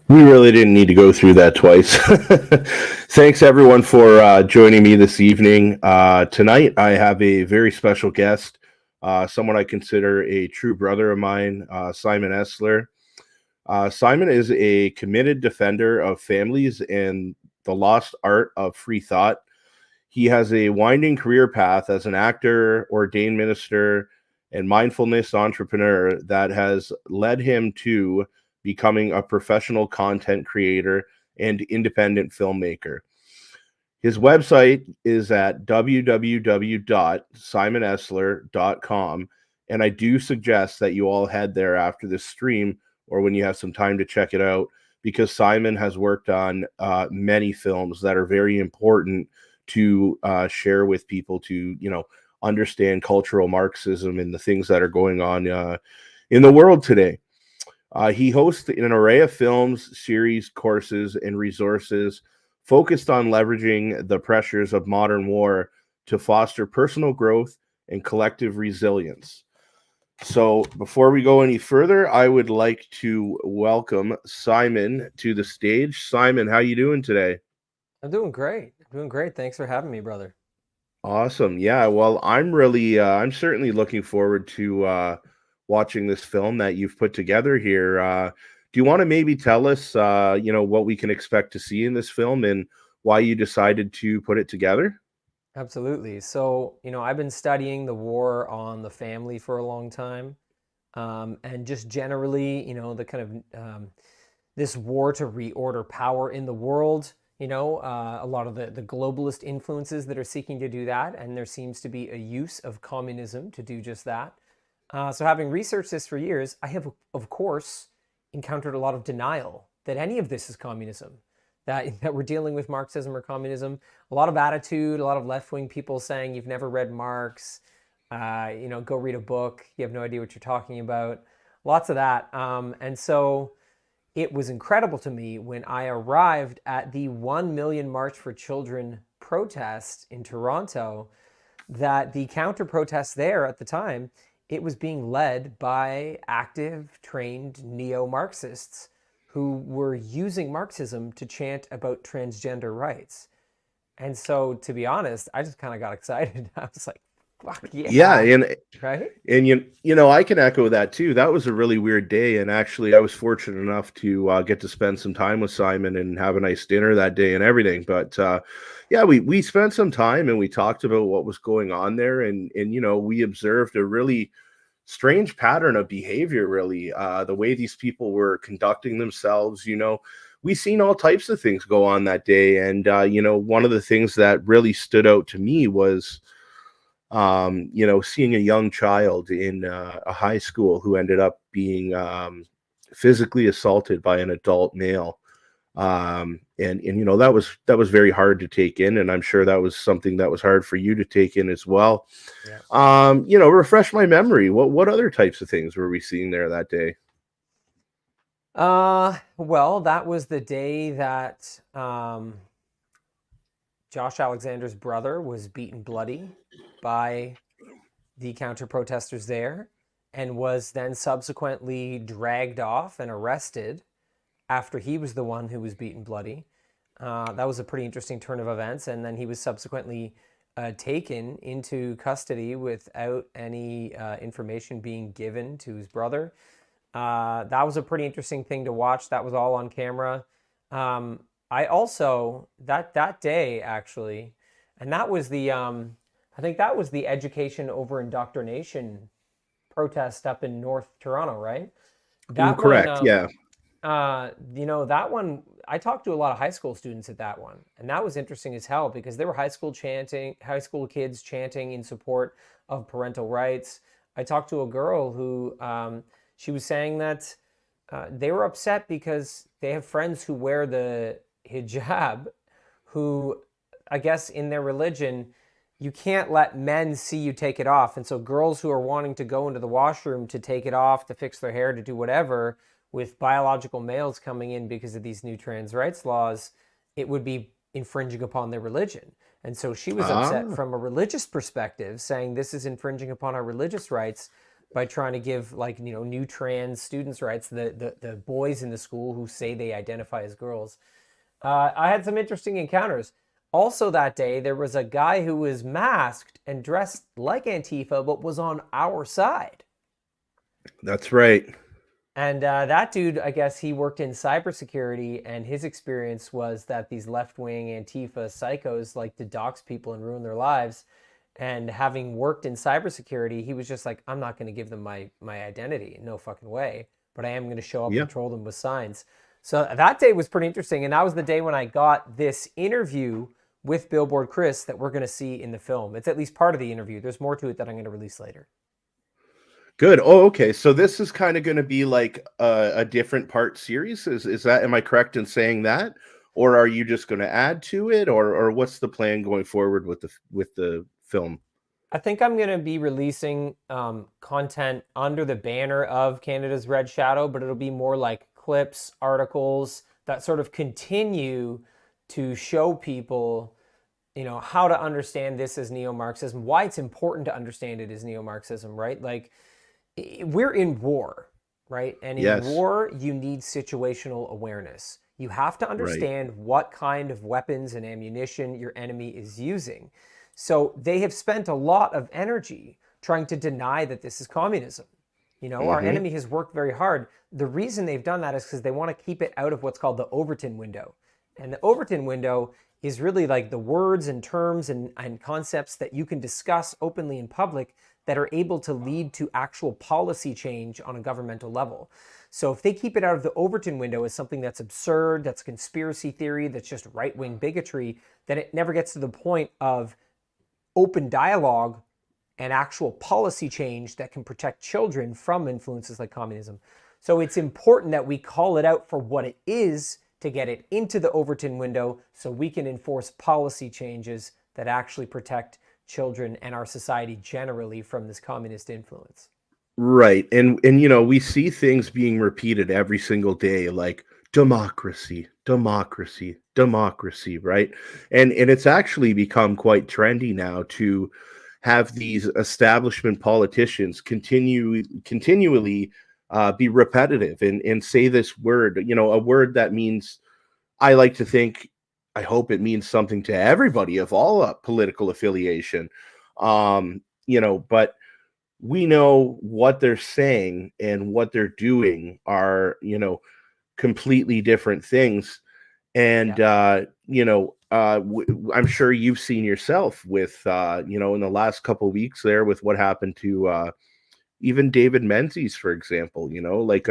We really didn't need to go through that twice. Thanks everyone for joining me this evening. Tonight, I have a very special guest, someone I consider a true brother of mine, Simon Esler. Simon is a committed defender of families and the lost art of free thought. He has a winding career path as an actor, ordained minister, and mindfulness entrepreneur that has led him to becoming a professional content creator and independent filmmaker. His website is at www.simonesler.com, and I do suggest that you all head there after this stream or when you have some time to check it out, because Simon has worked on many films that are very important to share with people to, understand cultural Marxism and the things that are going on in the world today. He hosts an array of films, series, courses, and resources focused on leveraging the pressures of modern war to foster personal growth and collective resilience. So, before we go any further, I would like to welcome Simon to the stage. Simon, how you doing today? I'm doing great. I'm doing great. Thanks for having me, brother. Awesome. Yeah, well, I'm certainly looking forward to watching this film that you've put together here. Do you want to maybe tell us, what we can expect to see in this film and why you decided to put it together? Absolutely. So, I've been studying the war on the family for a long time. And just generally, the kind of this war to reorder power in the world, a lot of the globalist influences that are seeking to do that. And there seems to be a use of communism to do just that. So, having researched this for years, I have, of course, encountered a lot of denial that any of this is communism, that we're dealing with Marxism or communism. A lot of attitude, a lot of left wing people saying you've never read Marx, go read a book, you have no idea what you're talking about. Lots of that. And so it was incredible to me when I arrived at the 1 million March for Children protest in Toronto that the counter protest there at the time, it was being led by active, trained neo Marxists who were using Marxism to chant about transgender rights. And so, to be honest, I just kind of got excited. I was like, fuck Yeah, yeah, and right? And I can echo that too. That was a really weird day, and actually, I was fortunate enough to get to spend some time with Simon and have a nice dinner that day and everything. But yeah, we spent some time and we talked about what was going on there, and we observed a really strange pattern of behavior. Really, the way these people were conducting themselves. We seen all types of things go on that day, and one of the things that really stood out to me was seeing a young child in a high school who ended up being physically assaulted by an adult male. And that was very hard to take in, and I'm sure that was something that was hard for you to take in as well. Yeah. Refresh my memory. What other types of things were we seeing there that day? Well, that was the day that Josh Alexander's brother was beaten bloody by the counter protesters there and was then subsequently dragged off and arrested after he was the one who was beaten bloody. That was a pretty interesting turn of events. And then he was subsequently taken into custody without any information being given to his brother. That was a pretty interesting thing to watch. That was all on camera. I also that day actually, and that was the I think that was the education over indoctrination protest up in North Toronto, right? That one, Correct. Yeah. that one, I talked to a lot of high school students at that one, and that was interesting as hell because there were high school kids chanting in support of parental rights. I talked to a girl who, she was saying that they were upset because they have friends who wear the hijab, who, I guess, in their religion, you can't let men see you take it off. And so girls who are wanting to go into the washroom to take it off, to fix their hair, to do whatever, with biological males coming in because of these new trans rights laws, it would be infringing upon their religion. And so she was upset Ah. from a religious perspective, saying this is infringing upon our religious rights. by trying to give, like, new trans students rights, the boys in the school who say they identify as girls. I had some interesting encounters. Also, that day, there was a guy who was masked and dressed like Antifa, but was on our side. That's right. And that dude, I guess he worked in cybersecurity, and his experience was that these left-wing Antifa psychos like to dox people and ruin their lives. And having worked in cybersecurity, he was just like, I'm not going to give them my identity, no fucking way. But I am going to show up Yeah. and troll them with signs. So that day was pretty interesting, and that was the day when I got this interview with Billboard Chris that we're going to see in the film. It's at least part of the interview. There's more to it that I'm going to release later. Good. Oh, okay. So this is kind of going to be like a different part series. Is that, am I correct in saying that, or are you just going to add to it, or what's the plan going forward with the film? I think I'm going to be releasing content under the banner of Canada's Red Shadow, but it'll be more like clips, articles that sort of continue to show people, how to understand this as neo-Marxism, why it's important to understand it as neo-Marxism, right? Like, we're in war, right? And in Yes. war, you need situational awareness. You have to Right. understand what kind of weapons and ammunition your enemy is using. So they have spent a lot of energy trying to deny that this is communism. Our Mm-hmm. enemy has worked very hard. The reason they've done that is because they want to keep it out of what's called the Overton window. And the Overton window is really like the words and terms and concepts that you can discuss openly in public that are able to lead to actual policy change on a governmental level. So if they keep it out of the Overton window as something that's absurd, that's conspiracy theory, that's just right-wing bigotry, then it never gets to the point of open dialogue and actual policy change that can protect children from influences like communism. So it's important that we call it out for what it is to get it into the Overton window so we can enforce policy changes that actually protect children and our society generally from this communist influence. Right. And we see things being repeated every single day, like democracy, democracy, democracy, right? And it's actually become quite trendy now to have these establishment politicians continually be repetitive and say this word, a word that means, I like to think, I hope it means something to everybody of all political affiliation. But we know what they're saying and what they're doing are, completely different things. And, Yeah. I'm sure you've seen yourself with, in the last couple of weeks there with what happened to even David Menzies, for example, like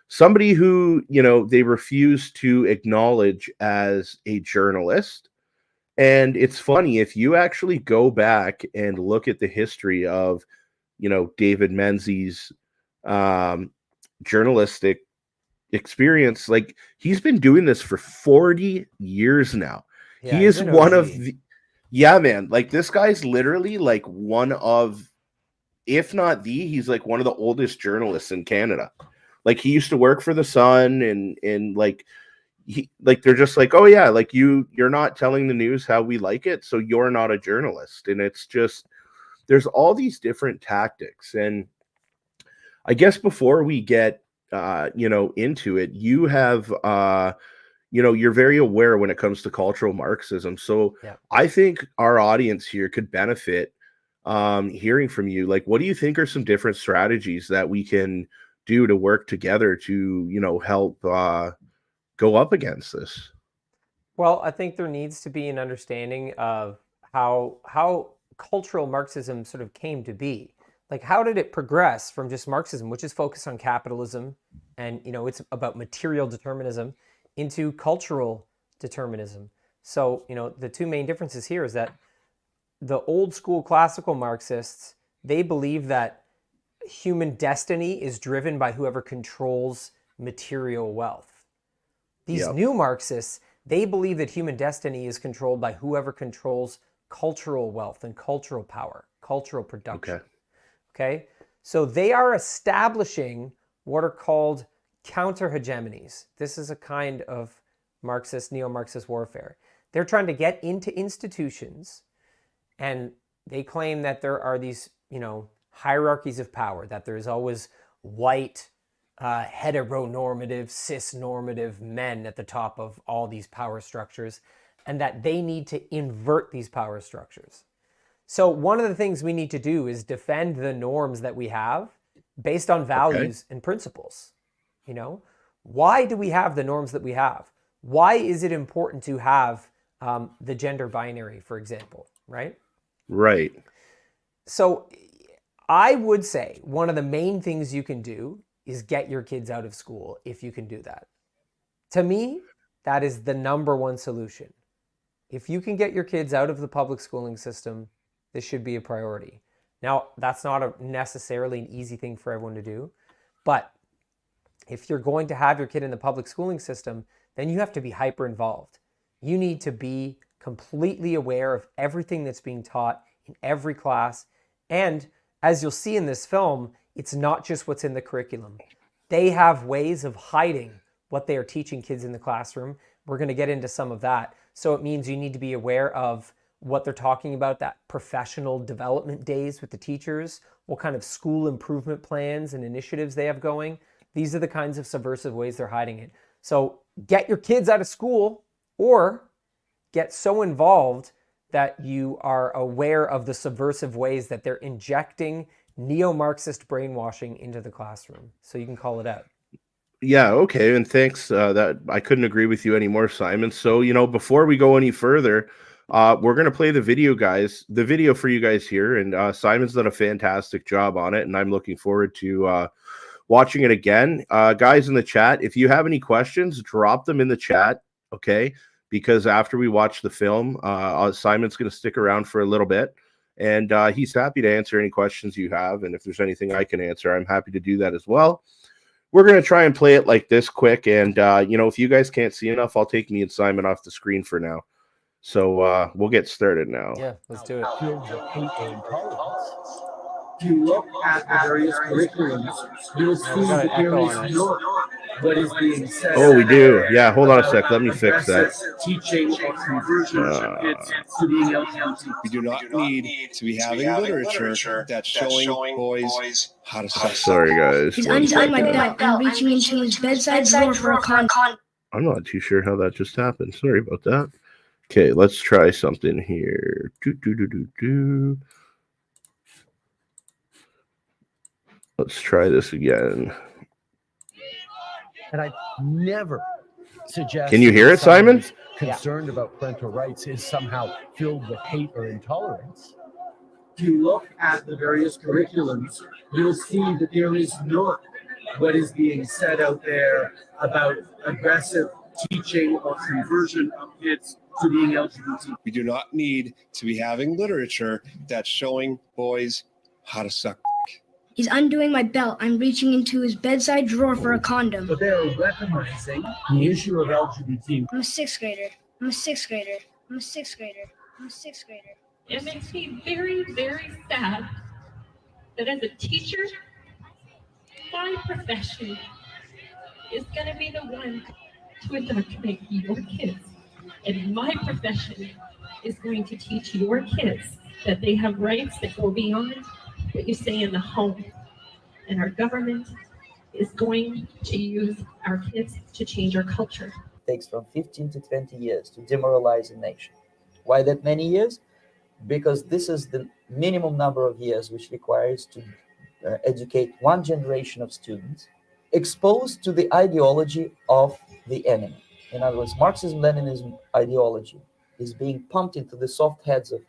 somebody who, they refuse to acknowledge as a journalist. And it's funny, if you actually go back and look at the history of, David Menzies' um, journalistic experience, like he's been doing this for 40 years now. Yeah, He he's is an one of OG. the, yeah, man, like this guy's literally like one of, if not the, he's like one of the oldest journalists in Canada. Like he used to work for the Sun and like they're just like, oh yeah, like you're not telling the news how we like it, so you're not a journalist. And it's just, there's all these different tactics. And I guess before we get into it, you have you're very aware when it comes to cultural Marxism. So Yeah. I think our audience here could benefit hearing from you. Like, what do you think are some different strategies that we can do to work together to, help go up against this? Well, I think there needs to be an understanding of how cultural Marxism sort of came to be. Like, how did it progress from just Marxism, which is focused on capitalism and it's about material determinism, into cultural determinism? So, the two main differences here is that the old school classical Marxists, they believe that human destiny is driven by whoever controls material wealth. These Yep. new Marxists, they believe that human destiny is controlled by whoever controls cultural wealth and cultural power, cultural production. Okay. Okay? So they are establishing what are called counter hegemonies. This is a kind of Marxist, neo-Marxist warfare. They're trying to get into institutions, and they claim that there are these, hierarchies of power, that there's always white, heteronormative, cis-normative men at the top of all these power structures, and that they need to invert these power structures. So one of the things we need to do is defend the norms that we have based on values and principles. You know, why do we have the norms that we have? Why is it important to have the gender binary, for example, right? Right. So I would say one of the main things you can do is get your kids out of school if you can do that. To me, that is the number one solution. If you can get your kids out of the public schooling system, this should be a priority. Now, that's not necessarily an easy thing for everyone to do, but if you're going to have your kid in the public schooling system, then you have to be hyper involved. You need to be completely aware of everything that's being taught in every class. And as you'll see in this film, it's not just what's in the curriculum. They have ways of hiding what they are teaching kids in the classroom. We're going to get into some of that. So it means you need to be aware of what they're talking about, that professional development days with the teachers, what kind of school improvement plans and initiatives they have going. These are the kinds of subversive ways they're hiding it. So get your kids out of school, or get so involved that you are aware of the subversive ways that they're injecting neo-Marxist brainwashing into the classroom. So you can call it out. Yeah, okay, and thanks. That I couldn't agree with you anymore, Simon. So, before we go any further, we're gonna play the video for you guys here, and Simon's done a fantastic job on it, and I'm looking forward to watching it again. Guys in the chat, if you have any questions, drop them in the chat, okay? Because after we watch the film, Simon's gonna stick around for a little bit, and he's happy to answer any questions you have. And if there's anything I can answer, I'm happy to do that as well. We're going to try and play it like this quick. And, if you guys can't see enough, I'll take me and Simon off the screen for now. So we'll get started now. Yeah, let's do it. If you look at the various curriculums, you'll see that there is not what is being said. Oh, we do. Yeah, hold on a sec. Let me fix that. Teaching of conversion of kids to being LGBT. We do not need to be having literature that's showing boys how to suck. Sorry, guys. He's untying my belt and reaching into his bedside drawer for a condom. I'm not too sure how that just happened. Sorry about that. Okay, let's try something here. Let's try this again. And I never suggest. Can you hear it, Simon? Concerned about parental rights is somehow filled with hate or intolerance. If you look at the various curriculums, you'll see that there is not what is being said out there about aggressive teaching of conversion of kids to being LGBT. We do not need to be having literature that's showing boys how to suck. He's undoing my belt. I'm reaching into his bedside drawer for a condom. But they're weaponizing the issue of LGBT. I'm a sixth grader. I'm a sixth grader. I'm a sixth grader. I'm a sixth grader. It makes me very, very sad that as a teacher, my profession is going to be the one to indoctrinate your kids. And my profession is going to teach your kids that they have rights that go beyond what you say in the home. And our government is going to use our kids to change our culture. It takes from 15 to 20 years to demoralize a nation. Why that many years? Because this is the minimum number of years which requires to educate one generation of students exposed to the ideology of the enemy. In other words, Marxism-Leninism ideology is being pumped into the soft heads of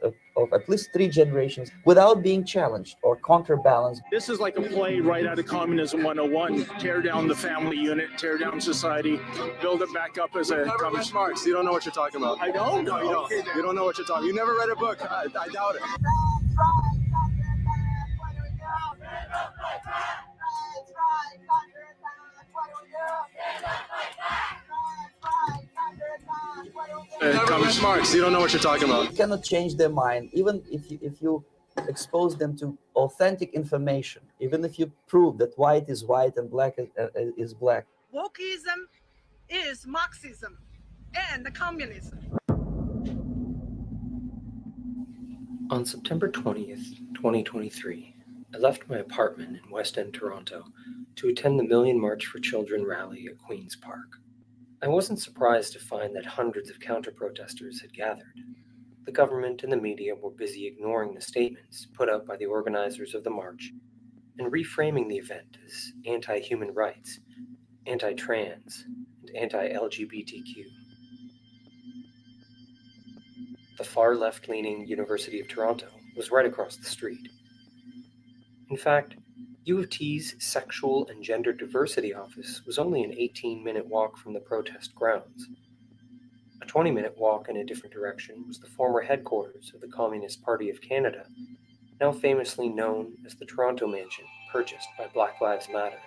at least 3 generations without being challenged or counterbalanced. This is like a play right out of Communism 101. Tear down the family unit, tear down society, build it back up as a... Marx, you don't know what you're talking about. I don't? No, you don't. You don't know what you're talking. You never read a book. I doubt it. Marx, you don't know what you're talking about. You cannot change their mind, even if you expose them to authentic information, even if you prove that white is white and black is black. Wokeism is Marxism and the communism. On September 20th, 2023, I left my apartment in West End, Toronto, to attend the Million March for Children rally at Queen's Park. I wasn't surprised to find that hundreds of counter-protesters had gathered. The government and the media were busy ignoring the statements put out by the organizers of the march and reframing the event as anti-human rights, anti-trans, and anti-LGBTQ. The far left-leaning University of Toronto was right across the street. In fact, U of T's Sexual and Gender Diversity Office was only an 18-minute walk from the protest grounds. A 20-minute walk in a different direction was the former headquarters of the Communist Party of Canada, now famously known as the Toronto Mansion, purchased by Black Lives Matter,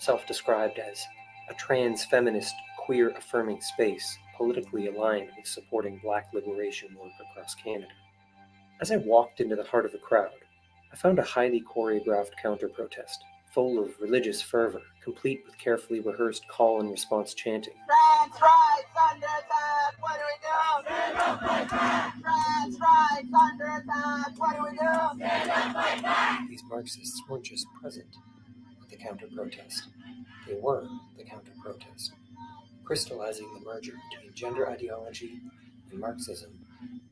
self-described as a trans-feminist, queer-affirming space politically aligned with supporting Black liberation work across Canada. As I walked into the heart of the crowd, I found a highly choreographed counter-protest, full of religious fervor, complete with carefully rehearsed call and response chanting. Trans rights under attack, what do we do? Stand up, fight back! Trans rights under attack, what do we do? Stand up, fight back! These Marxists weren't just present at the counter-protest, they were the counter-protest, crystallizing the merger between gender ideology and Marxism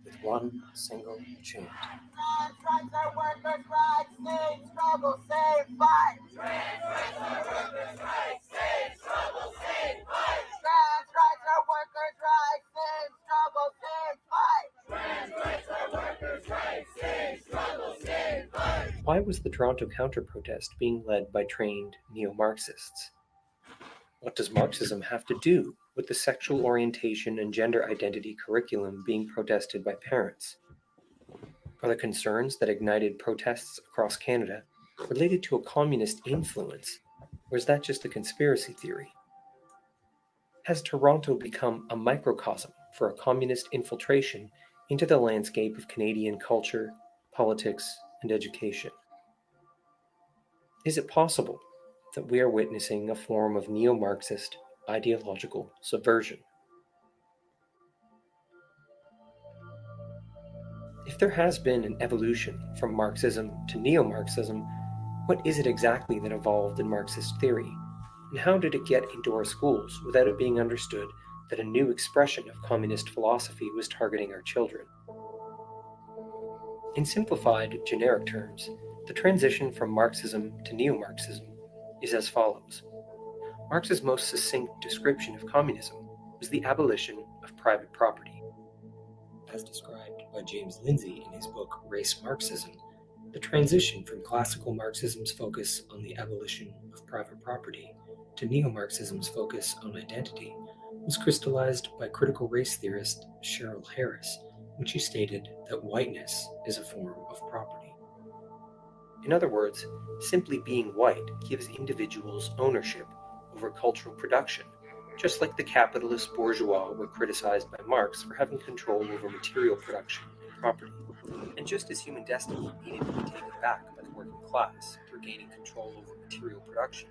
with one single chant. Trans rights are workers' rights, save, struggle, save, fight! Trans rights are workers' rights, save, struggle, save, fight! Trans rights are workers' rights, save, struggle, save, fight! Trans rights are workers' rights, save, struggle, save, fight! Why was the Toronto counter-protest being led by trained neo-Marxists? What does Marxism have to do with the sexual orientation and gender identity curriculum being protested by parents? Are the concerns that ignited protests across Canada related to a communist influence, or is that just a conspiracy theory? Has Toronto become a microcosm for a communist infiltration into the landscape of Canadian culture, politics, and education? Is it possible that we are witnessing a form of neo-Marxist ideological subversion? If there has been an evolution from Marxism to neo-Marxism, what is it exactly that evolved in Marxist theory? And how did it get into our schools without it being understood that a new expression of communist philosophy was targeting our children? In simplified, generic terms, the transition from Marxism to neo-Marxism is as follows. Marx's most succinct description of communism was the abolition of private property. As described by James Lindsay in his book Race Marxism, the transition from classical Marxism's focus on the abolition of private property to neo-Marxism's focus on identity was crystallized by critical race theorist Cheryl Harris when she stated that whiteness is a form of property. In other words, simply being white gives individuals ownership over cultural production, just like the capitalist bourgeois were criticized by Marx for having control over material production and property. And just as human destiny needed to be taken back by the working class for gaining control over material production,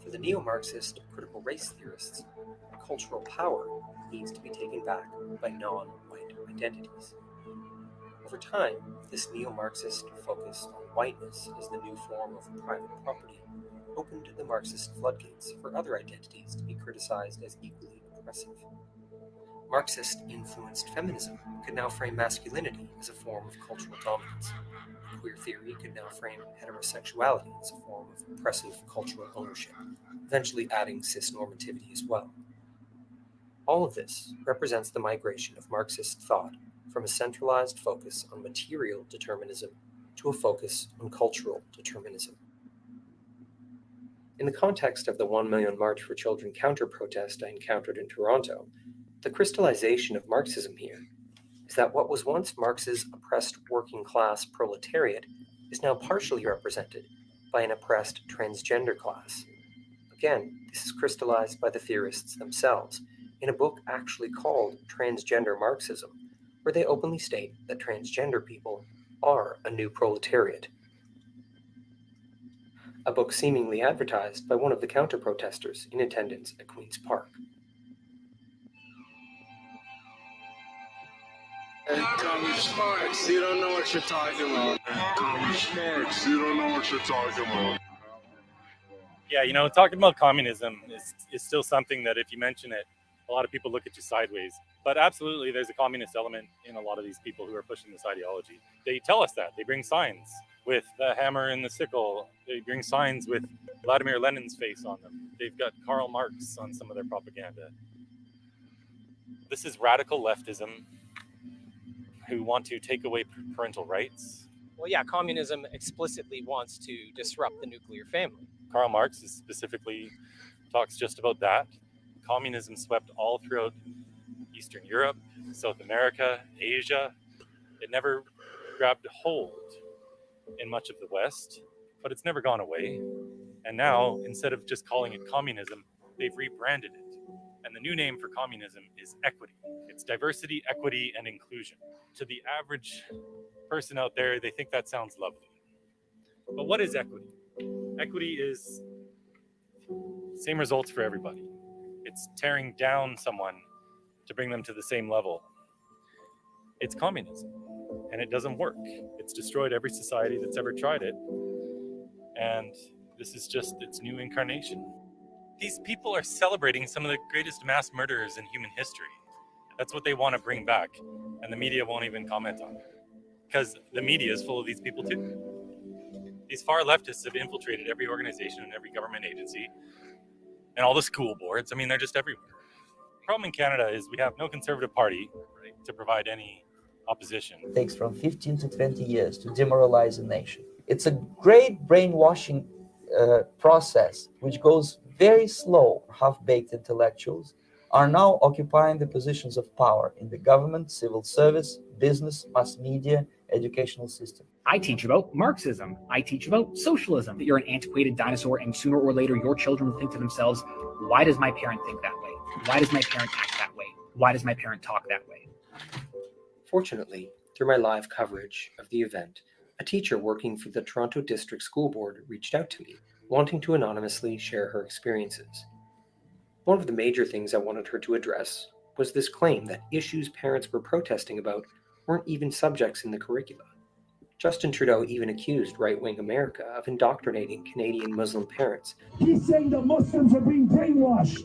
for the neo-Marxist critical race theorists, cultural power needs to be taken back by non-white identities. Over time, this neo-Marxist focus on whiteness as the new form of private property opened the Marxist floodgates for other identities to be criticized as equally oppressive. Marxist-influenced feminism could now frame masculinity as a form of cultural dominance. Queer theory could now frame heterosexuality as a form of oppressive cultural ownership, eventually adding cis-normativity as well. All of this represents the migration of Marxist thought from a centralized focus on material determinism to a focus on cultural determinism. In the context of the 1 Million March for Children counter-protest I encountered in Toronto, the crystallization of Marxism here is that what was once Marx's oppressed working-class proletariat is now partially represented by an oppressed transgender class. Again, this is crystallized by the theorists themselves in a book actually called Transgender Marxism, where they openly state that transgender people are a new proletariat. A book seemingly advertised by one of the counter-protesters in attendance at Queen's Park. Sparks, you don't know what you're talking about. Sparks, you don't know what you're talking about. Yeah, you know, talking about communism is still something that if you mention it, a lot of people look at you sideways. But absolutely, there's a communist element in a lot of these people who are pushing this ideology. They tell us that. They bring signs with the hammer and the sickle. They bring signs with Vladimir Lenin's face on them. They've got Karl Marx on some of their propaganda. This is radical leftism who want to take away parental rights. Well, yeah, communism explicitly wants to disrupt the nuclear family. Karl Marx is specifically talks just about that. Communism swept all throughout Eastern Europe, South America, Asia. It never grabbed hold in much of the West, but it's never gone away. And now, instead of just calling it communism, they've rebranded it. And the new name for communism is equity. It's diversity, equity, and inclusion. To the average person out there, they think that sounds lovely. But what is equity? Equity is same results for everybody. It's tearing down someone to bring them to the same level. It's communism, and it doesn't work. It's destroyed every society that's ever tried it, and this is just its new incarnation. These people are celebrating some of the greatest mass murderers in human history. That's what they want to bring back, and the media won't even comment on it, because the media is full of these people too. These far leftists have infiltrated every organization and every government agency, and all the school boards. I mean, they're just everywhere. The problem in Canada is we have no Conservative Party to provide any opposition. It takes from 15 to 20 years to demoralize a nation. It's a great brainwashing process which goes very slow. Half-baked intellectuals are now occupying the positions of power in the government, civil service, business, mass media, educational system. I teach about Marxism. I teach about socialism. That you're an antiquated dinosaur, and sooner or later your children will think to themselves, why does my parent think that way? Why does my parent act that way? Why does my parent talk that way? Fortunately, through my live coverage of the event, a teacher working for the Toronto District School Board reached out to me, wanting to anonymously share her experiences. One of the major things I wanted her to address was this claim that issues parents were protesting about weren't even subjects in the curricula. Justin Trudeau even accused right-wing America of indoctrinating Canadian Muslim parents. He's saying the Muslims are being brainwashed.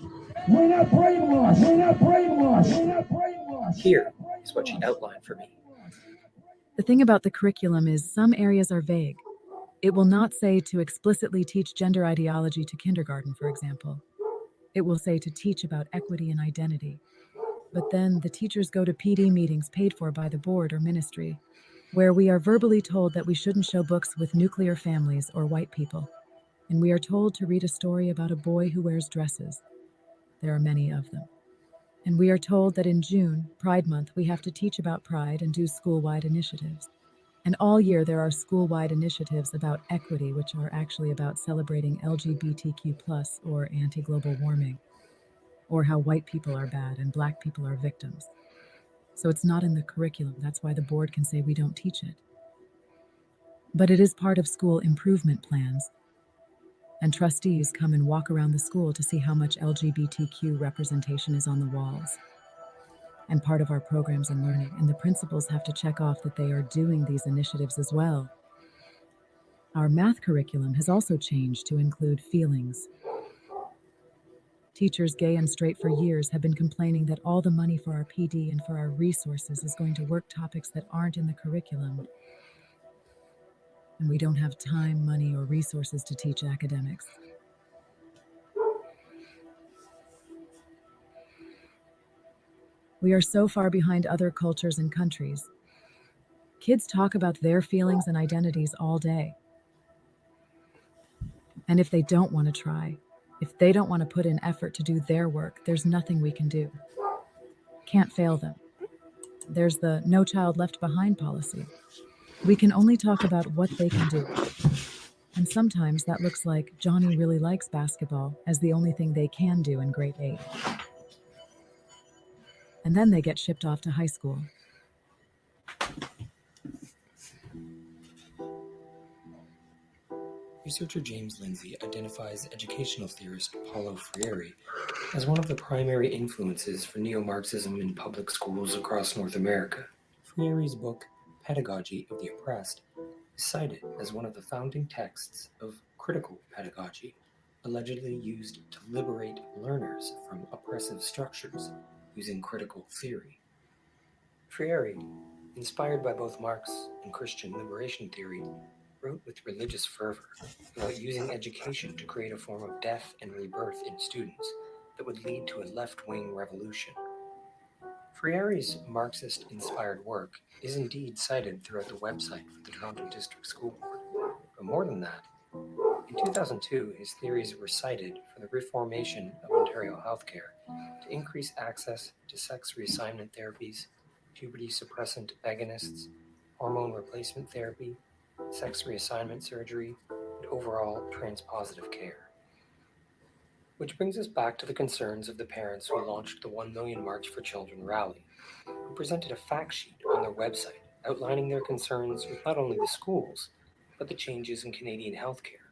We're not brainwashed. We're not brainwashed. We're not brainwashed. Here is what she outlined for me. The thing about the curriculum is some areas are vague. It will not say to explicitly teach gender ideology to kindergarten, for example. It will say to teach about equity and identity. But then the teachers go to PD meetings paid for by the board or ministry, where we are verbally told that we shouldn't show books with nuclear families or white people. And we are told to read a story about a boy who wears dresses. There are many of them. And we are told that in June, Pride Month, we have to teach about pride and do school-wide initiatives. And all year there are school-wide initiatives about equity, which are actually about celebrating LGBTQ+ or anti-global warming, or how white people are bad and black people are victims. So it's not in the curriculum. That's why the board can say we don't teach it. But it is part of school improvement plans. And trustees come and walk around the school to see how much LGBTQ representation is on the walls. And part of our programs and learning, and the principals have to check off that they are doing these initiatives as well. Our math curriculum has also changed to include feelings. Teachers, gay and straight, for years have been complaining that all the money for our PD and for our resources is going to work topics that aren't in the curriculum. And we don't have time, money, or resources to teach academics. We are so far behind other cultures and countries. Kids talk about their feelings and identities all day. And if they don't want to try, if they don't want to put in effort to do their work, there's nothing we can do. Can't fail them. There's the No Child Left Behind policy. We can only talk about what they can do. And sometimes that looks like Johnny really likes basketball as the only thing they can do in grade 8. And then they get shipped off to high school. Researcher James Lindsay identifies educational theorist Paulo Freire as one of the primary influences for neo-Marxism in public schools across North America. Freire's book, Pedagogy of the Oppressed, is cited as one of the founding texts of critical pedagogy, allegedly used to liberate learners from oppressive structures using critical theory. Freire, inspired by both Marx and Christian liberation theory, wrote with religious fervor about using education to create a form of death and rebirth in students that would lead to a left-wing revolution. Freire's Marxist-inspired work is indeed cited throughout the website for the Toronto District School Board, but more than that, in 2002, his theories were cited for the reformation of Ontario healthcare to increase access to sex reassignment therapies, puberty suppressant agonists, hormone replacement therapy, sex reassignment surgery, and overall transpositive care. Which brings us back to the concerns of the parents who launched the 1 Million March for Children rally, who presented a fact sheet on their website outlining their concerns with not only the schools, but the changes in Canadian healthcare,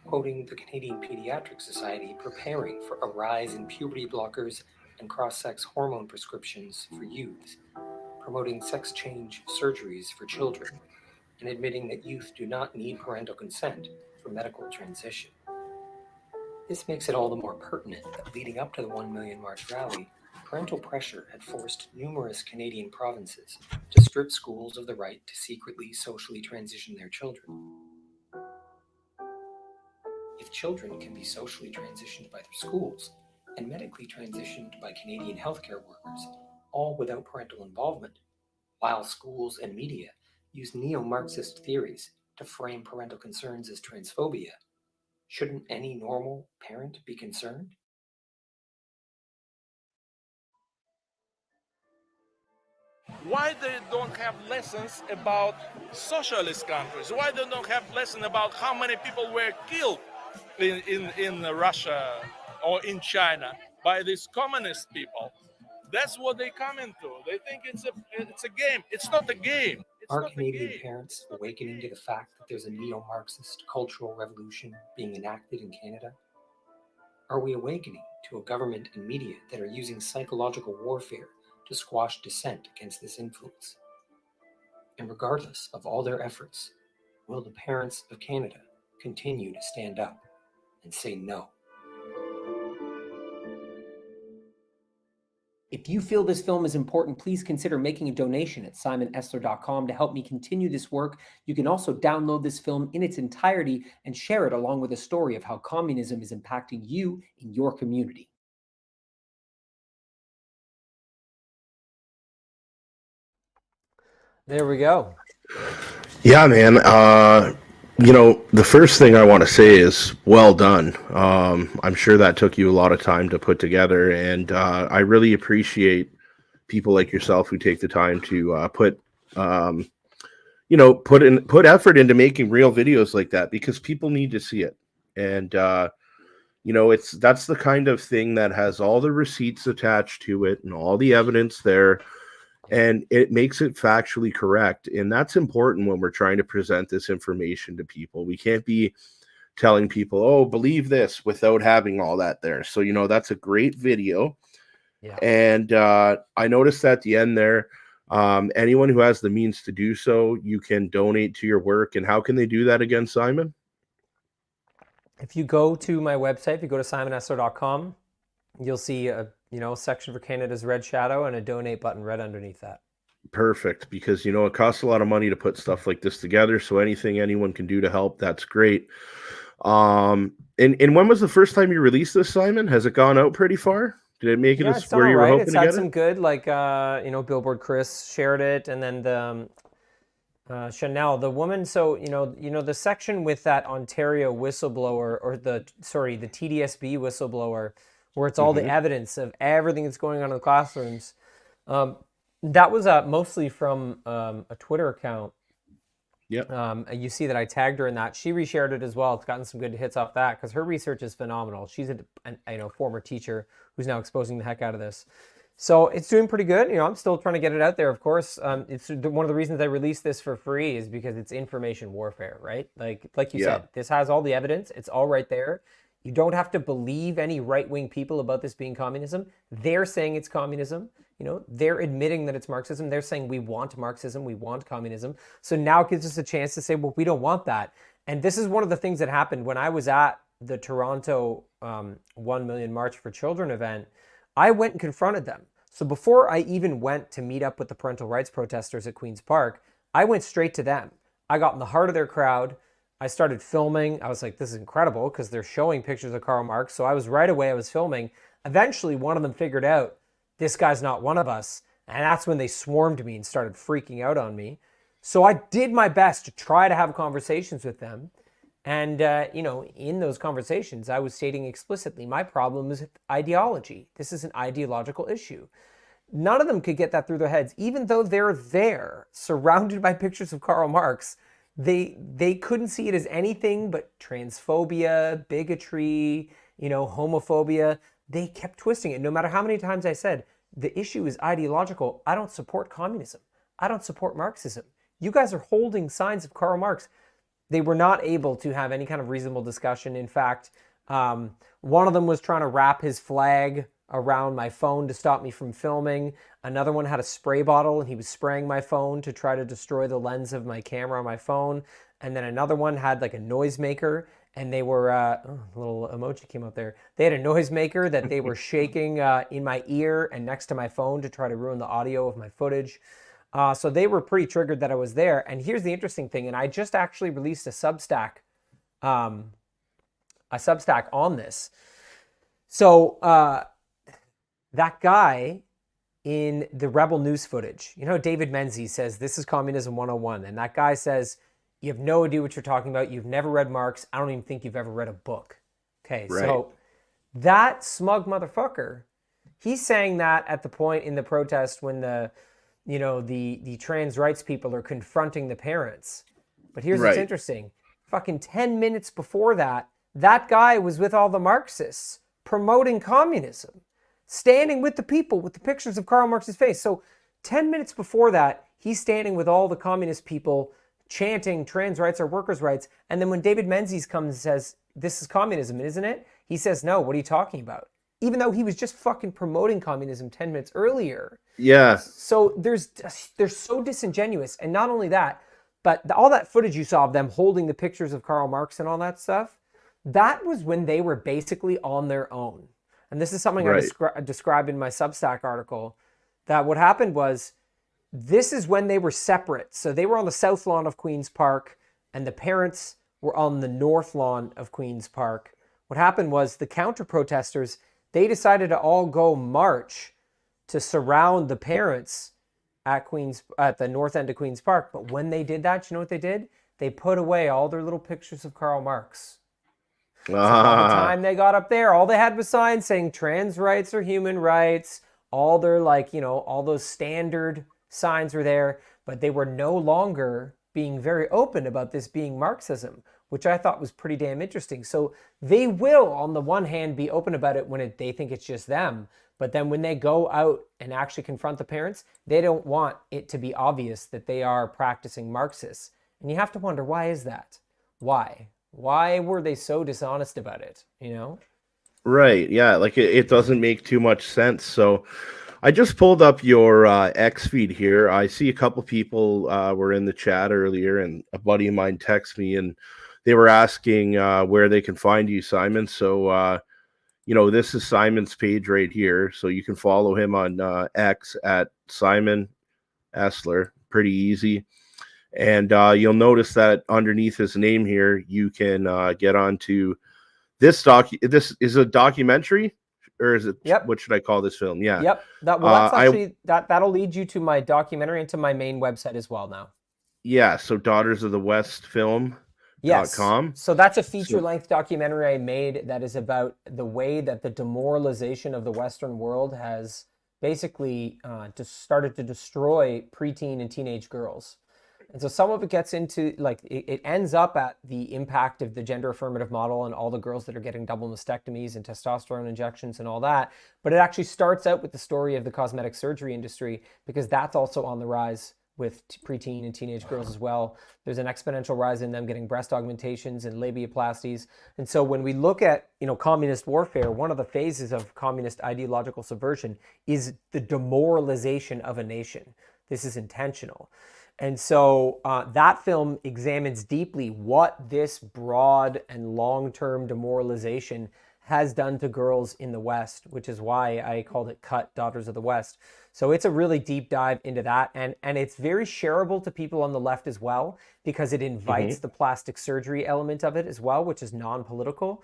quoting the Canadian Pediatric Society preparing for a rise in puberty blockers and cross-sex hormone prescriptions for youths, promoting sex change surgeries for children, and admitting that youth do not need parental consent for medical transition. This makes it all the more pertinent that leading up to the 1 Million March rally, parental pressure had forced numerous Canadian provinces to strip schools of the right to secretly socially transition their children. If children can be socially transitioned by their schools and medically transitioned by Canadian healthcare workers, all without parental involvement, while schools and media use neo-Marxist theories to frame parental concerns as transphobia, shouldn't any normal parent be concerned? Why they don't have lessons about socialist countries? Why they don't have lessons about how many people were killed in Russia or in China by these communist people? That's what they come into. They think it's a game. It's not a game. Are Canadian parents awakening to the fact that there's a neo-Marxist cultural revolution being enacted in Canada? Are we awakening to a government and media that are using psychological warfare to squash dissent against this influence? And regardless of all their efforts, will the parents of Canada continue to stand up and say no? If you feel this film is important, please consider making a donation at simonesler.com to help me continue this work. You can also download this film in its entirety and share it along with a story of how communism is impacting you in your community. There we go. Yeah, man. The first thing I want to say is well done. I'm sure that took you a lot of time to put together, and I really appreciate people like yourself who take the time to put effort into making real videos like that, because people need to see it. And that's the kind of thing that has all the receipts attached to it and all the evidence there, and it makes it factually correct. And that's important when we're trying to present this information to people. We can't be telling people, oh, believe this, without having all that there. So, that's a great video. Yeah. And I noticed at the end there, anyone who has the means to do so, you can donate to your work. And how can they do that again, Simon? If you go to my website, if you go to simonesler.com, you'll see a section for Canada's Red Shadow and a donate button right underneath that. Perfect, because it costs a lot of money to put stuff like this together. So anything anyone can do to help, that's great. And when was the first time you released this, Simon? Has it gone out pretty far? Did it make it as where you were hoping to get it? It's had some good, Billboard Chris shared it, and then the Chanel, the woman. So the section with that Ontario whistleblower, or the TDSB whistleblower, where it's all the evidence of everything that's going on in the classrooms. That was mostly from a Twitter account. Yep. You see that I tagged her in that. She reshared it as well. It's gotten some good hits off that because her research is phenomenal. She's a former teacher who's now exposing the heck out of this. So it's doing pretty good. I'm still trying to get it out there, of course. It's one of the reasons I released this for free is because it's information warfare, right? Like you said, this has all the evidence. It's all right there. You don't have to believe any right-wing people about this being communism. They're saying it's communism. they're admitting that it's Marxism. They're saying we want Marxism, we want communism. So now it gives us a chance to say, well, we don't want that. And this is one of the things that happened when I was at the Toronto 1 Million March for Children event. I went and confronted them. So before I even went to meet up with the parental rights protesters at Queen's Park, I went straight to them. I got in the heart of their crowd. I started filming. I was like, this is incredible because they're showing pictures of Karl Marx. So I was filming. Eventually, one of them figured out, this guy's not one of us. And that's when they swarmed me and started freaking out on me. So I did my best to try to have conversations with them. And, in those conversations, I was stating explicitly, my problem is ideology. This is an ideological issue. None of them could get that through their heads. Even though they're there, surrounded by pictures of Karl Marx, they couldn't see it as anything but transphobia, bigotry, homophobia. They kept twisting it. No matter how many times I said, the issue is ideological. I don't support communism. I don't support Marxism. You guys are holding signs of Karl Marx. They were not able to have any kind of reasonable discussion. In fact, one of them was trying to wrap his flag around my phone to stop me from filming. Another one had a spray bottle and he was spraying my phone to try to destroy the lens of my camera on my phone. And then another one had like a noisemaker, and they were, a little emoji came up there. They had a noisemaker that they were shaking in my ear and next to my phone to try to ruin the audio of my footage. So they were pretty triggered that I was there. And here's the interesting thing, and I just actually released a Substack on this. So that guy in the Rebel News footage, David Menzies says, this is Communism 101. And that guy says, you have no idea what you're talking about. You've never read Marx. I don't even think you've ever read a book. Okay, right. So that smug motherfucker, he's saying that at the point in the protest when the trans rights people are confronting the parents. But here's what's interesting. Fucking 10 minutes before that, that guy was with all the Marxists promoting communism, standing with the people with the pictures of Karl Marx's face. So 10 minutes before that, he's standing with all the communist people chanting trans rights are workers' rights. And then when David Menzies comes and says, this is communism, isn't it? He says, no, what are you talking about? Even though he was just fucking promoting communism 10 minutes earlier. Yeah. So they're so disingenuous. And not only that, but all that footage you saw of them holding the pictures of Karl Marx and all that stuff, that was when they were basically on their own. And this is something I described in my Substack article, that what happened was, this is when they were separate. So they were on the south lawn of Queen's Park and the parents were on the north lawn of Queen's Park. What happened was the counter-protesters, they decided to all go march to surround the parents at the north end of Queen's Park. But when they did that, you know what they did? They put away all their little pictures of Karl Marx. So by the time they got up there, all they had was signs saying trans rights are human rights. All their all those standard signs were there, but they were no longer being very open about this being Marxism, which I thought was pretty damn interesting. So they will, on the one hand, be open about it when they think it's just them. But then when they go out and actually confront the parents, they don't want it to be obvious that they are practicing Marxists. And you have to wonder, why is that? Why? Why were they so dishonest about it, Right, yeah, like it doesn't make too much sense. So I just pulled up your X feed here. I see a couple people were in the chat earlier, and a buddy of mine texted me, and they were asking where they can find you, Simon. So, this is Simon's page right here. So you can follow him on X at Simon Esler. Pretty easy. And you'll notice that underneath his name here, you can get onto this This is a documentary. Or is it? Yep. What should I call this film? Yeah. Yep. That's actually that'll lead you to my documentary and to my main website as well now. Yeah. So Daughters of the West film.com. Yes. So that's a feature-length documentary I made that is about the way that the demoralization of the Western world has basically just started to destroy preteen and teenage girls. And so some of it gets into, it ends up at the impact of the gender affirmative model and all the girls that are getting double mastectomies and testosterone injections and all that. But it actually starts out with the story of the cosmetic surgery industry, because that's also on the rise with preteen and teenage girls as well. There's an exponential rise in them getting breast augmentations and labiaplasties. And so when we look at, communist warfare, one of the phases of communist ideological subversion is the demoralization of a nation. This is intentional. And so that film examines deeply what this broad and long-term demoralization has done to girls in the West, which is why I called it Cut, Daughters of the West. So it's a really deep dive into that. And it's very shareable to people on the left as well, because it invites the plastic surgery element of it as well, which is non-political.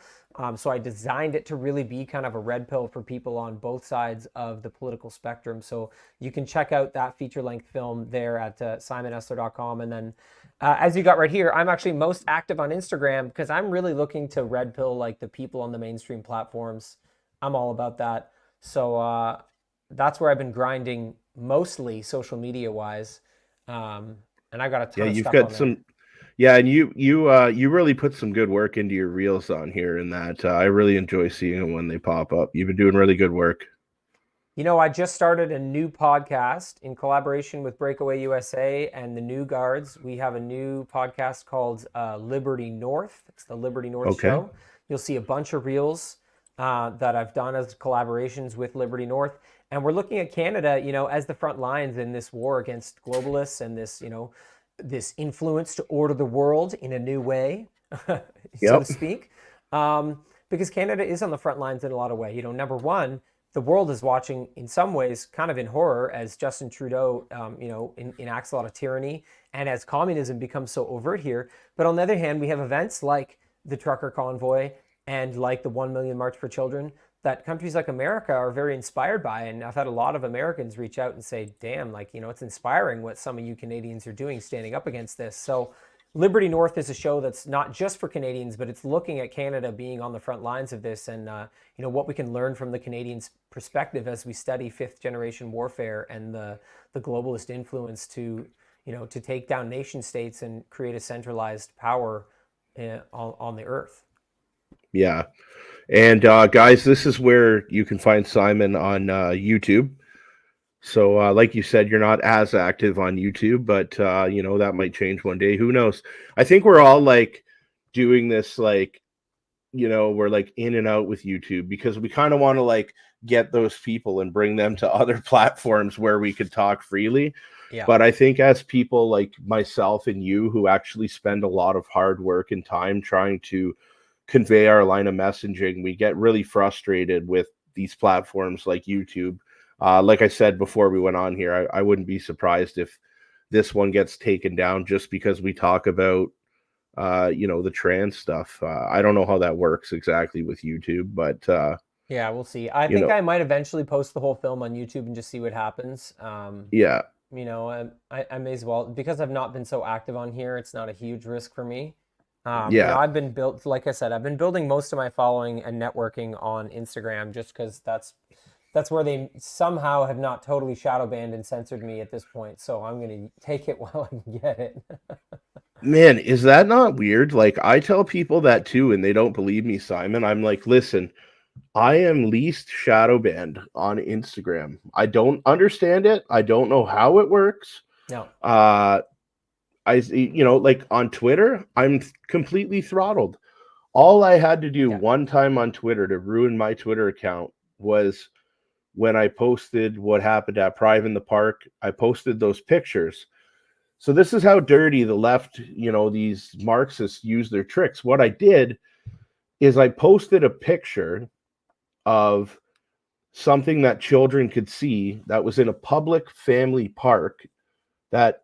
So I designed it to really be kind of a red pill for people on both sides of the political spectrum. So you can check out that feature-length film there at simonesler.com. And then as you got right here, I'm actually most active on Instagram because I'm really looking to red pill like the people on the mainstream platforms. I'm all about that. So that's where I've been grinding mostly social media wise. And I've got a ton of you've stuff got on there. some. Yeah, and you really put some good work into your reels on here, and that I really enjoy seeing them when they pop up. You've been doing really good work. I just started a new podcast in collaboration with Breakaway USA and the New Guards. We have a new podcast called Liberty North. It's the Liberty North Show. You'll see a bunch of reels that I've done as collaborations with Liberty North. And we're looking at Canada, as the front lines in this war against globalists and this, this influence to order the world in a new way, so to speak. Because Canada is on the front lines in a lot of ways. Number one, the world is watching in some ways kind of in horror as Justin Trudeau, enacts a lot of tyranny and as communism becomes so overt here. But on the other hand, we have events like the trucker convoy and like the 1 million March for Children that countries like America are very inspired by. And I've had a lot of Americans reach out and say, damn, it's inspiring what some of you Canadians are doing standing up against this. So Liberty North is a show that's not just for Canadians, but it's looking at Canada being on the front lines of this and, what we can learn from the Canadians' perspective as we study fifth generation warfare and the globalist influence to take down nation states and create a centralized power on the earth. Yeah. And guys, this is where you can find Simon on YouTube. So like you said, you're not as active on YouTube, but that might change one day. Who knows? I think we're all doing this we're in and out with YouTube because we kind of want to get those people and bring them to other platforms where we could talk freely. Yeah. But I think as people like myself and you who actually spend a lot of hard work and time trying to convey our line of messaging, we get really frustrated with these platforms like YouTube. Like I said before we went on here, I wouldn't be surprised if this one gets taken down just because we talk about the trans stuff. I don't know how that works exactly with YouTube, but yeah, we'll see. I think I might eventually post the whole film on YouTube and just see what happens. Yeah. I may as well, because I've not been so active on here, it's not a huge risk for me. I've been like I said, I've been building most of my following and networking on Instagram just because that's where they somehow have not totally shadow banned and censored me at this point. So I'm going to take it while I can get it. Man, is that not weird? I tell people that too, and they don't believe me, Simon. I'm like, listen, I am least shadow banned on Instagram. I don't understand it. I don't know how it works. No. On Twitter, I'm completely throttled. All I had to do one time on Twitter to ruin my Twitter account was when I posted what happened at Pride in the Park. I posted those pictures. So this is how dirty the left, these Marxists use their tricks. What I did is I posted a picture of something that children could see that was in a public family park that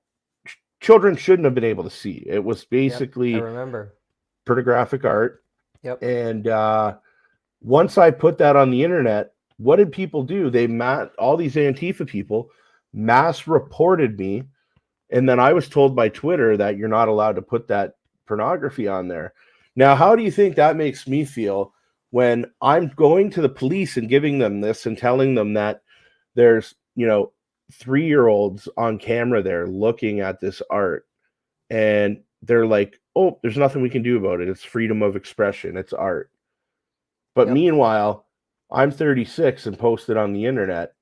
children shouldn't have been able to see. It was basically I remember pornographic art. Yep. And once I put that on the internet, what did people do? All these Antifa people mass reported me. And then I was told by Twitter that you're not allowed to put that pornography on there. Now, how do you think that makes me feel when I'm going to the police and giving them this and telling them that there's, 3-year-olds on camera there looking at this art and they're like, oh, there's nothing we can do about it. It's freedom of expression. It's art. But meanwhile, I'm 36 and posted on the internet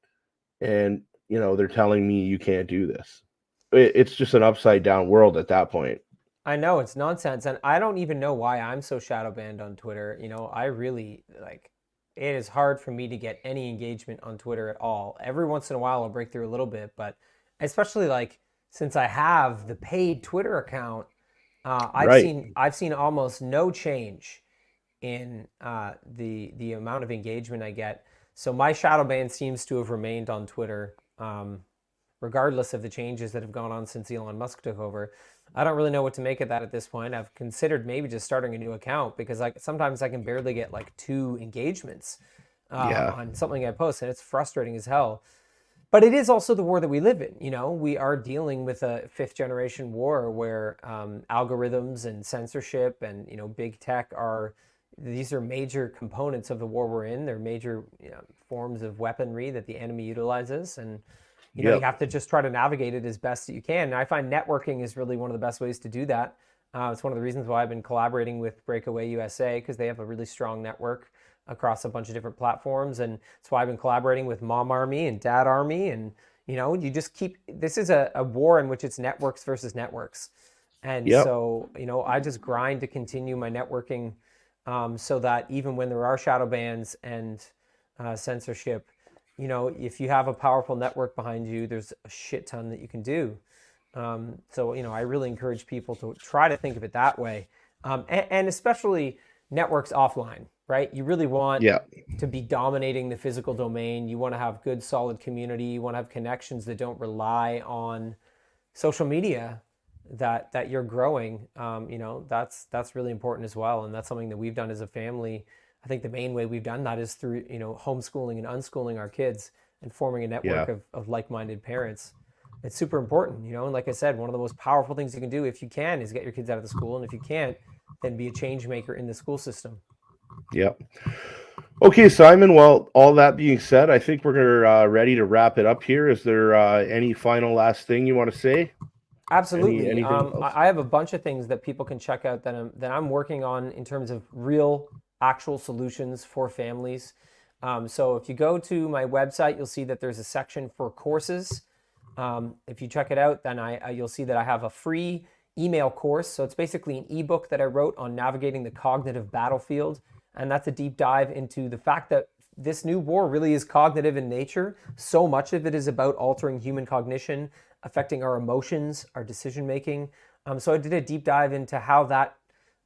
and, they're telling me you can't do this. it's just an upside down world at that point. I know it's nonsense, and I don't even know why I'm so shadow banned on Twitter. I really like. It is hard for me to get any engagement on Twitter at all. Every once in a while, I'll break through a little bit, but especially like since I have the paid Twitter account, Right. I've seen almost no change in the amount of engagement I get. So my shadow ban seems to have remained on Twitter, regardless of the changes that have gone on since Elon Musk took over. I don't really know what to make of that at this point. I've considered maybe just starting a new account because sometimes I can barely get like 2 engagements Yeah. on something I post, and it's frustrating as hell. But it is also the war that we live in. We are dealing with a 5th generation war where algorithms and censorship and big tech these are major components of the war we're in. They're major forms of weaponry that the enemy utilizes, and you have to just try to navigate it as best that you can. And I find networking is really one of the best ways to do that. It's one of the reasons why I've been collaborating with Breakaway USA, because they have a really strong network across a bunch of different platforms. And that's why I've been collaborating with Mom Army and Dad Army. And, you just this is a war in which it's networks versus networks. And so, I just grind to continue my networking so that even when there are shadow bans and censorship, if you have a powerful network behind you, there's a shit ton that you can do. So, I really encourage people to try to think of it that way. And especially networks offline, right? You really want to be dominating the physical domain. You want to have good, solid community. You want to have connections that don't rely on social media that you're growing. That's really important as well. And that's something that we've done as a family. I think the main way we've done that is through, homeschooling and unschooling our kids and forming a network of like-minded parents. It's super important, and like I said, one of the most powerful things you can do if you can is get your kids out of the school. And if you can't, then be a change maker in the school system. Yep. Okay, Simon. Well, all that being said, I think we're ready to wrap it up here. Is there any final last thing you want to say? Absolutely. I have a bunch of things that people can check out that I'm working on in terms of real, actual solutions for families. So if you go to my website, you'll see that there's a section for courses. If you check it out, then you'll see that I have a free email course. So it's basically an ebook that I wrote on navigating the cognitive battlefield. And that's a deep dive into the fact that this new war really is cognitive in nature. So much of it is about altering human cognition, affecting our emotions, our decision making. So I did a deep dive into how that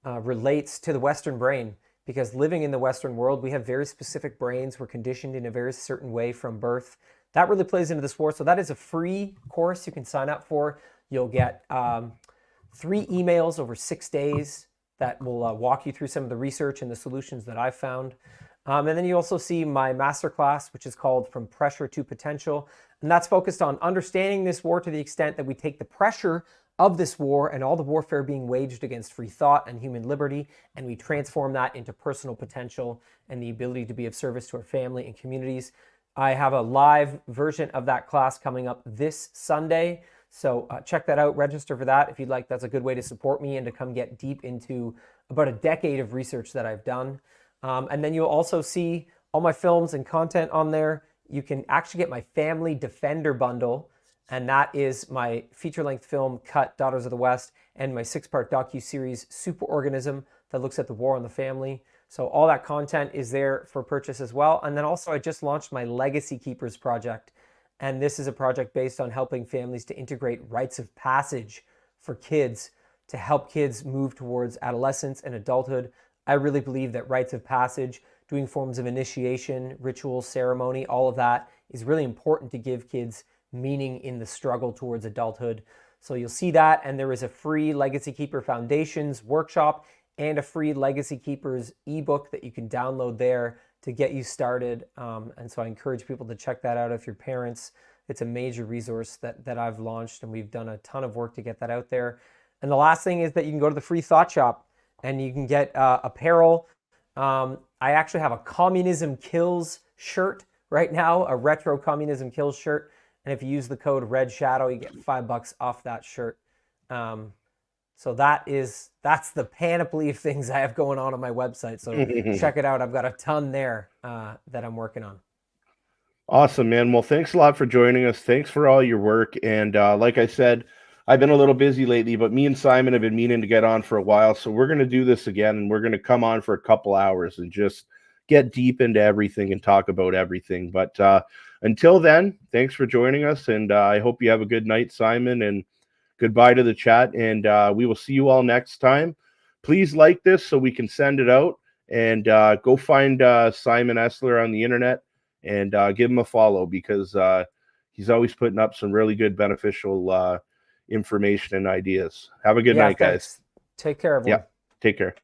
relates to the Western brain, because living in the Western world, we have very specific brains. We're conditioned in a very certain way from birth. That really plays into this war. So that is a free course you can sign up for. You'll get 3 emails over 6 days that will walk you through some of the research and the solutions that I've found. And then you also see my masterclass, which is called From Pressure to Potential. And that's focused on understanding this war to the extent that we take the pressure of this war and all the warfare being waged against free thought and human liberty, and we transform that into personal potential and the ability to be of service to our family and communities. I have a live version of that class coming up this Sunday. So check that out, register for that if you'd like. That's a good way to support me and to come get deep into about a decade of research that I've done. And then you'll also see all my films and content on there. You can actually get my Family Defender bundle, and that is my feature-length film, Cut, Daughters of the West, and my 6-part docu-series, Superorganism, that looks at the war on the family. So all that content is there for purchase as well. And then also I just launched my Legacy Keepers project. And this is a project based on helping families to integrate rites of passage for kids to help kids move towards adolescence and adulthood. I really believe that rites of passage, doing forms of initiation, ritual, ceremony, all of that is really important to give kids meaning in the struggle towards adulthood. So you'll see that, and there is a free Legacy Keeper Foundations workshop and a free Legacy Keepers ebook that you can download there to get you started. And so I encourage people to check that out if you're parents. It's a major resource that I've launched, and we've done a ton of work to get that out there. And the last thing is that you can go to the free Thought Shop and you can get apparel. I actually have a Communism Kills shirt right now, a retro Communism Kills shirt. And if you use the code Red Shadow, you get $5 off that shirt. So that's the panoply of things I have going on my website. So check it out. I've got a ton there that I'm working on. Awesome, man. Well, thanks a lot for joining us. Thanks for all your work. And like I said, I've been a little busy lately, but me and Simon have been meaning to get on for a while. So we're going to do this again, and we're going to come on for a couple hours and just get deep into everything and talk about everything. But until then, thanks for joining us. And I hope you have a good night, Simon, and goodbye to the chat. And we will see you all next time. Please like this so we can send it out, and go find Simon Esler on the internet and give him a follow, because he's always putting up some really good beneficial information and ideas. Have a good night, guys. Take care, everyone. Yeah, take care.